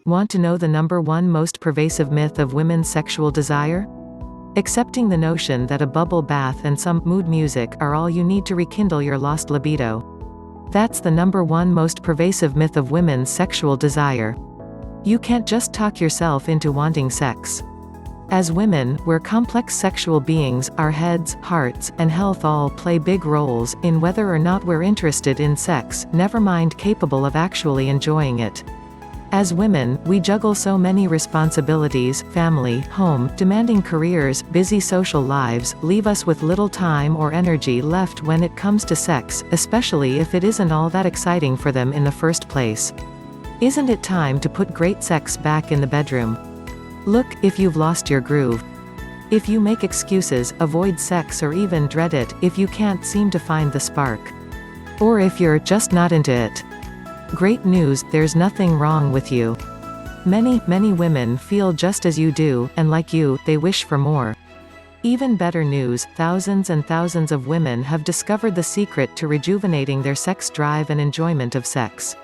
Want to know the number one most pervasive myth of women's sexual desire? Accepting the notion that a bubble bath and some mood music are all you need to rekindle your lost libido. That's the number one most pervasive myth of women's sexual desire. You can't just talk yourself into wanting sex. As women, we're complex sexual beings. Our heads, hearts, and health all play big roles in whether or not we're interested in sex, never mind capable of actually enjoying it. As women, we juggle so many responsibilities: family, home, demanding careers, busy social lives, leave us with little time or energy left when it comes to sex, especially if it isn't all that exciting for them in the first place. Isn't it time to put great sex back in the bedroom? Look, if you've lost your groove. If you make excuses, avoid sex, or even dread it, if you can't seem to find the spark. Or if you're just not into it. Great news, there's nothing wrong with you. Many women feel just as you do, and like you, they wish for more. Even better news, thousands and thousands of women have discovered the secret to rejuvenating their sex drive and enjoyment of sex.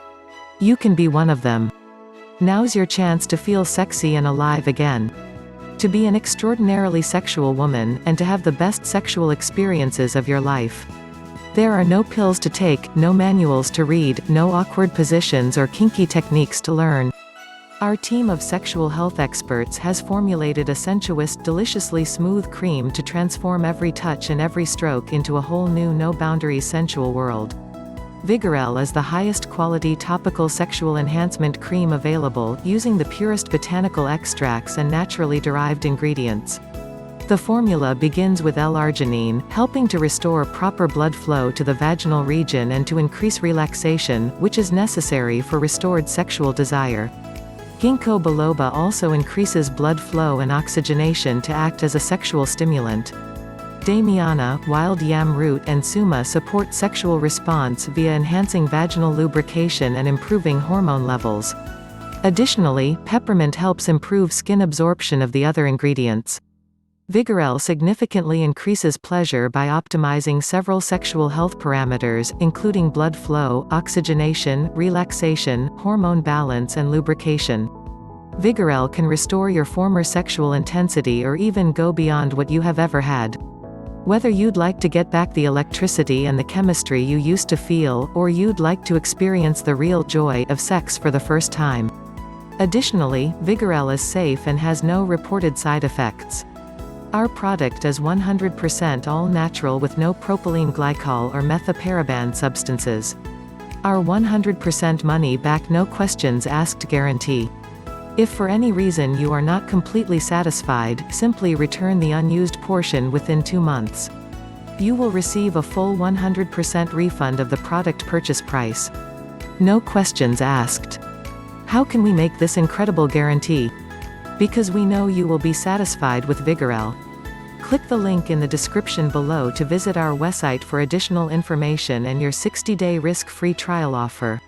You can be one of them. Now's your chance to feel sexy and alive again. To be an extraordinarily sexual woman, and to have the best sexual experiences of your life. There are no pills to take, no manuals to read, no awkward positions or kinky techniques to learn. Our team of sexual health experts has formulated a sensuous, deliciously smooth cream to transform every touch and every stroke into a whole new no-boundaries sensual world. Vigorelle is the highest quality topical sexual enhancement cream available, using the purest botanical extracts and naturally derived ingredients. The formula begins with L-arginine, helping to restore proper blood flow to the vaginal region and to increase relaxation, which is necessary for restored sexual desire. Ginkgo biloba also increases blood flow and oxygenation to act as a sexual stimulant. Damiana, wild yam root, and suma support sexual response via enhancing vaginal lubrication and improving hormone levels. Additionally, peppermint helps improve skin absorption of the other ingredients. Vigorelle significantly increases pleasure by optimizing several sexual health parameters, including blood flow, oxygenation, relaxation, hormone balance, and lubrication. Vigorelle can restore your former sexual intensity or even go beyond what you have ever had. Whether you'd like to get back the electricity and the chemistry you used to feel, or you'd like to experience the real joy of sex for the first time. Additionally, Vigorelle is safe and has no reported side effects. Our product is 100% all-natural with no propylene glycol or methaparaban substances. Our 100% money-back no questions asked guarantee. If for any reason you are not completely satisfied, simply return the unused portion within 2 months. You will receive a full 100% refund of the product purchase price. No questions asked. How can we make this incredible guarantee? Because we know you will be satisfied with Vigorelle. Click the link in the description below to visit our website for additional information and your 60-day risk-free trial offer.